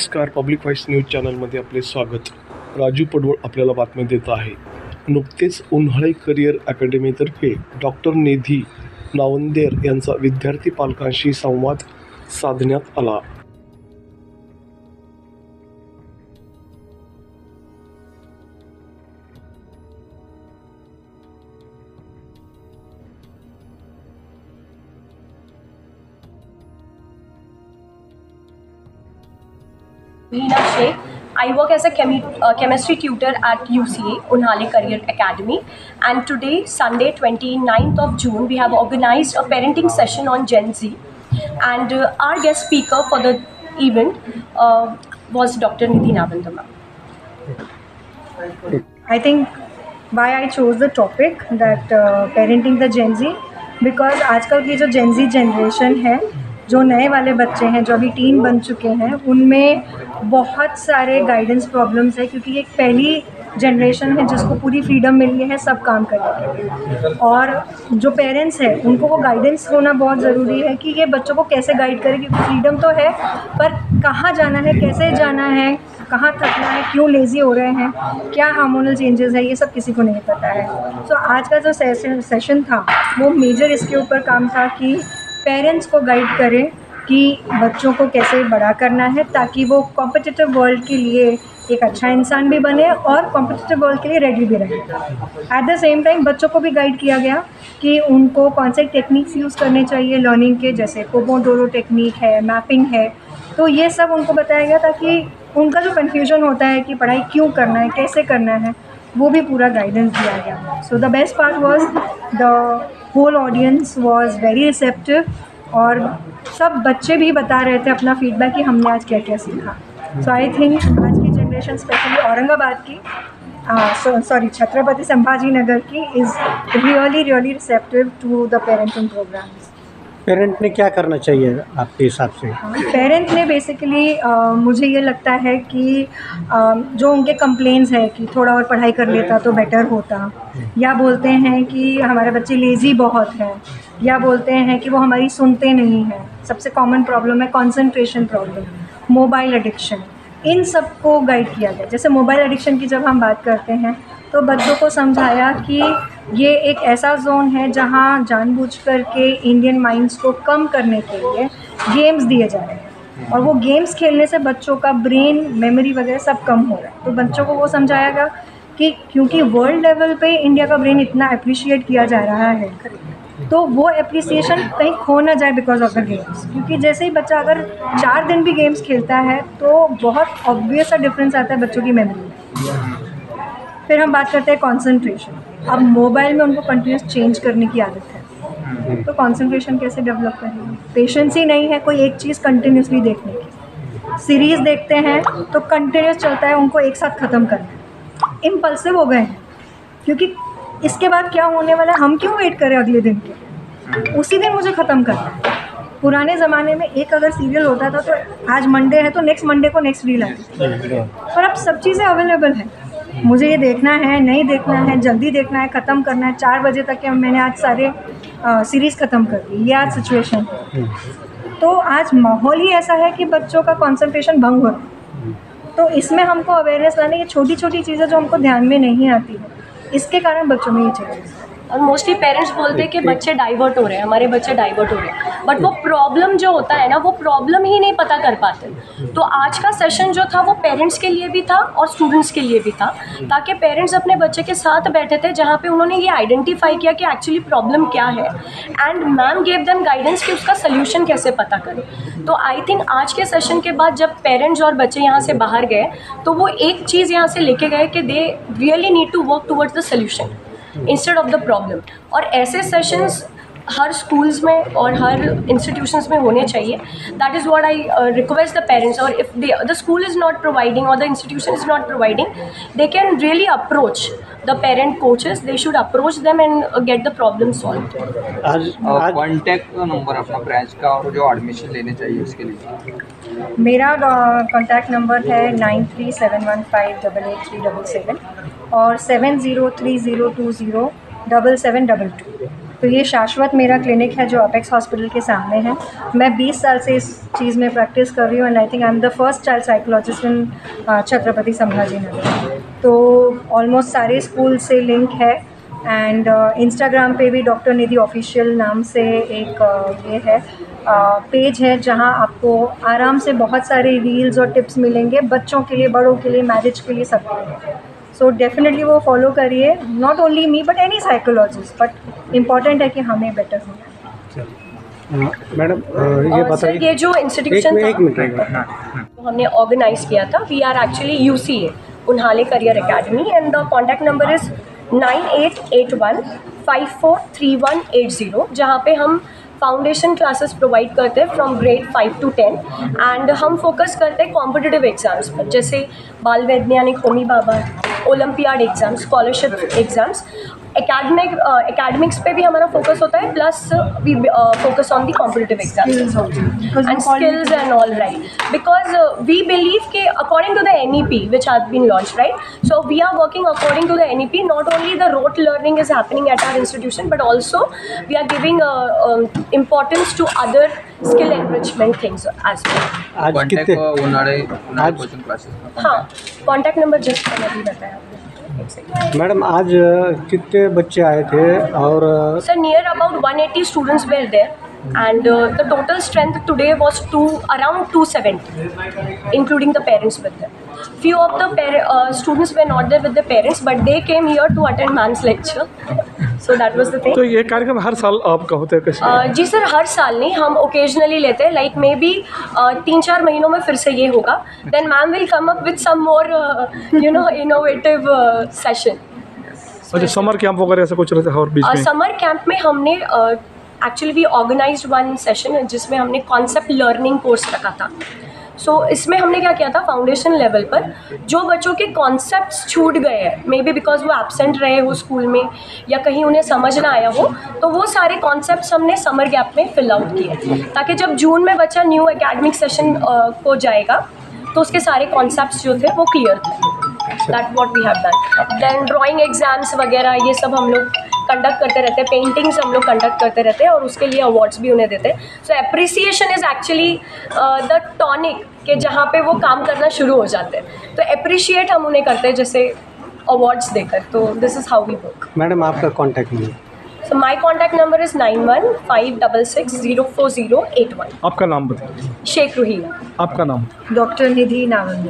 नमस्कार, public voice news चॅनलमध्ये आपले स्वागत. राजू पडवळ आपल्याला बातमी देत आहे. नुकतेच उन्हाळी करिअर अकॅडमीतर्फे डॉक्टर निधी नावंदेर यांचा विद्यार्थी पालकांशी संवाद साधण्यात आला. Leena Sheikh. I work as a chemistry tutor at UCA, Unhale Career Academy. And today, Sunday, 29th of June, we have organized a parenting session on Gen Z. And our guest speaker for the event was Dr. Nidhi Navandar. I think why I chose the topic that parenting the Gen Z, because आजकल की जो Gen Z generation है, जो नए वाले बच्चे हैं, जो अभी टीन बन चुके हैं, उनमें बहुत सारे गाइडेंस प्रॉब्लम्स है, क्योंकि एक पहली जनरेशन है जिसको पूरी फ्रीडम मिली है सब काम करने के लिए। और जो पेरेंट्स हैं उनको वो गाइडेंस होना बहुत ज़रूरी है कि ये बच्चों को कैसे गाइड करें, क्योंकि फ्रीडम तो है पर कहाँ जाना है, कैसे जाना है, कहाँ थकना है, क्यों लेज़ी हो रहे हैं, क्या हार्मोनल चेंजेस है, ये सब किसी को नहीं पता है। तो आज का जो सेशन था वो मेजर इसके ऊपर काम था कि पेरेंट्स को गाइड करें कि बच्चों को कैसे बड़ा करना है, ताकि वो कॉम्पिटिटिव वर्ल्ड के लिए एक अच्छा इंसान भी बने और कॉम्पिटिटिव वर्ल्ड के लिए रेडी भी रहे। एट द सेम टाइम बच्चों को भी गाइड किया गया कि उनको कौन से टेक्निक्स यूज़ करने चाहिए लर्निंग के, जैसे पोमोडोरो टेक्निक है, मैपिंग है। तो ये सब उनको बताया गया ताकि उनका जो कन्फ्यूजन होता है कि पढ़ाई क्यों करना है, कैसे करना है, वो भी पूरा गाइडेंस दिया गया। So the best part was the whole audience was very receptive और सब बच्चे भी बता रहे थे अपना फीडबैक कि हमने आज क्या क्या सीखा। सो आई थिंक आज की जनरेशन स्पेशली औरंगाबाद की छत्रपति संभाजी नगर की is really receptive to the parenting programmes. Parent ने क्या करना चाहिए आपके हिसाब से? पेरेंट ने बेसिकली मुझे ये लगता है कि जो उनके कंप्लेंट्स है कि थोड़ा और पढ़ाई कर लेता तो बेटर होता, या बोलते हैं कि हमारे बच्चे लेज़ी बहुत हैं, या बोलते हैं कि वो हमारी सुनते नहीं हैं। सबसे कॉमन प्रॉब्लम है कंसंट्रेशन प्रॉब्लम, मोबाइल एडिक्शन। इन सब को गाइड किया गया। जैसे मोबाइल एडिक्शन की जब हम बात करते हैं तो बच्चों को समझाया कि ये एक ऐसा जोन है जहाँ जानबूझकर के इंडियन माइंड्स को कम करने के लिए गेम्स दिए जा रहे हैं, और वो गेम्स खेलने से बच्चों का ब्रेन मेमोरी वगैरह सब कम हो रहा है। तो बच्चों को वो समझाया गया कि क्योंकि वर्ल्ड लेवल पे इंडिया का ब्रेन इतना अप्रिशिएट किया जा रहा है, तो वो एप्रिसिएशन कहीं खो ना जाए बिकॉज ऑफ द गेम्स। क्योंकि जैसे ही बच्चा अगर 4 दिन भी गेम्स खेलता है तो बहुत ऑब्वियस सा डिफरेंस आता है बच्चों की मेमोरी में। फिर हम बात करते हैं कंसंट्रेशन। अब मोबाइल में उनको कंटिन्यूस चेंज करने की आदत है, तो कंसंट्रेशन कैसे डेवलप करेंगे? पेशेंस ही नहीं है कोई एक चीज़ कंटिन्यूसली देखने की। सीरीज़ देखते हैं तो कंटिन्यूस चलता है, उनको एक साथ ख़त्म करना है। इम्पल्सिव हो गए हैं क्योंकि इसके बाद क्या होने वाला है, हम क्यों वेट करें अगले दिन के, उसी दिन मुझे ख़त्म करना है। पुराने ज़माने में एक अगर सीरियल होता था तो आज मंडे है तो नेक्स्ट मंडे को नेक्स्ट रील आती थी, पर अब सब चीज़ें अवेलेबल हैं। मुझे ये देखना है, नहीं देखना है, जल्दी देखना है, ख़त्म करना है। 4 बजे तक के मैंने आज सारे सीरीज़ ख़त्म कर दी, ये आज सिचुएशन है। तो आज माहौल ही ऐसा है कि बच्चों का कंसंट्रेशन भंग हो रहा है। तो इसमें हमको अवेयरनेस लाने की छोटी छोटी चीज़ें जो हमको ध्यान में नहीं आती है, इसके कारण बच्चों में ये चेंजेस। और मोस्टली पेरेंट्स बोलते हैं कि बच्चे डाइवर्ट हो रहे हैं, हमारे बच्चे डाइवर्ट हो रहे हैं, बट वो प्रॉब्लम जो होता है ना, वो प्रॉब्लम ही नहीं पता कर पाते। तो आज का सेशन जो था वो पेरेंट्स के लिए भी था और स्टूडेंट्स के लिए भी था, ताकि पेरेंट्स अपने बच्चे के साथ बैठे थे, जहाँ पे उन्होंने ये आइडेंटिफाई किया कि एक्चुअली प्रॉब्लम क्या है, and ma'am gave them guidance कि उसका सोल्यूशन कैसे पता करें। तो आई थिंक आज के सेशन के बाद जब पेरेंट्स और बच्चे यहाँ से बाहर गए तो वो एक चीज़ यहाँ से लेके गए कि they really need to work towards the solution instead of the problem. और ऐसे सेशंस हर स्कूल्स में और हर इंस्टीट्यूशंस में होने चाहिए। That is what I request the parents. और if the school is not providing और the institution is not providing, they can really approach the parent coaches, they should approach them and get the problem solved. आज contact number अपना branch का और जो admission लेने चाहिए उसके लिए। मेरा कॉन्टैक्ट नंबर है 9371588377 और 7030207722। तो ये शाश्वत मेरा क्लिनिक है जो अपेक्स हॉस्पिटल के सामने है। मैं 20 साल से इस चीज़ में प्रैक्टिस कर रही हूँ and I think I am the first child psychologist in Chhatrapati Sambhaji Nagar. तो ऑलमोस्ट सारे स्कूल से लिंक है एंड इंस्टाग्राम पे भी डॉक्टर निधि ऑफिशियल नाम से एक ये है पेज है जहाँ आपको आराम से बहुत सारे रील्स और टिप्स मिलेंगे बच्चों के लिए, बड़ों के लिए, मैरिज के लिए, सबके लिए। सो डेफिनेटली वो फॉलो करिए, not only me but any psychologist, but important है कि हमें बेटर होना। मैडम ये सर बताइए, ये जो इंस्टीट्यूशन एक मिनट तो हमने ऑर्गेनाइज किया था, we are actually UCA Unhale career academy and the contact number is 9881543180, जहाँ पे हम फाउंडेशन क्लासेस प्रोवाइड करते हैं फ्रॉम ग्रेड 5 to 10 एंड हम फोकस करते हैं कॉम्पिटिटिव एग्ज़ाम्स पर, जैसे Bal Vaigyanik, Homi Bhabha, Olympiad exams, scholarship exams. Academics पे भी हमारा फोकस होता है, plus we focus on the competitive exams and skills and all, right, because we believe कि according to the NEP which has been launched, right, so we are working according to the NEP. Not only the rote learning is happening at our institution, but also we are giving importance to other skill enrichment things as well. आज contact कितने उन्हाड़े आज- coaching classes. हाँ, contact number just मैंने अभी बताया। Madam आज कितने बच्चे आए थे और Sir, near about 180 students were there, and the total strength today was around 270, including the parents with them. Few of the students were not there with the parents, but they came here to attend man's lecture. So that was the thing. तो ये कार्यक्रम हर साल आपका होता है कैसे? जी sir, हर साल नहीं, हम ओकेजनली लेते हैं, लाइक मे बी 3-4 महीनों में फिर से ये होगा, then ma'am will come up with some more innovative session. अच्छा, समर कैंप वगैरह ऐसा कुछ रहता है और बीच में? समर कैंप में हमने actually we organised one session जिसमें हमने कॉन्सेप्ट लर्निंग कोर्स रखा था। सो इसमें हमने क्या किया था, फाउंडेशन लेवल पर जो बच्चों के कॉन्सेप्ट्स छूट गए हैं, मे बी बिकॉज वो एब्सेंट रहे हो स्कूल में या कहीं उन्हें समझ ना आया हो, तो वो सारे कॉन्सेप्ट्स हमने समर गैप में फिल आउट किए, ताकि जब जून में बच्चा न्यू एकेडमिक सेशन को जाएगा तो उसके सारे कॉन्सेप्ट्स जो थे वो क्लियर थे। That what we have done. Then drawing exams वगैरह ये सब हम लोग कंडक्ट करते रहते हैं, पेंटिंग्स हम लोग कंडक्ट करते रहते हैं और उसके लिए अवार्ड्स भी उन्हें देते हैं। So appreciation is actually the tonic के जहाँ पे वो काम करना शुरू हो जाते हैं, तो अप्रिशिएट हम उन्हें करते हैं जैसे अवार्ड्स देकर। तो this is how we work. Madam आपका contact number? So my contact number is 9156604081। आपका नाम बताइए। शेख रूही। आपका नाम? डॉक्टर निधि नावंदे।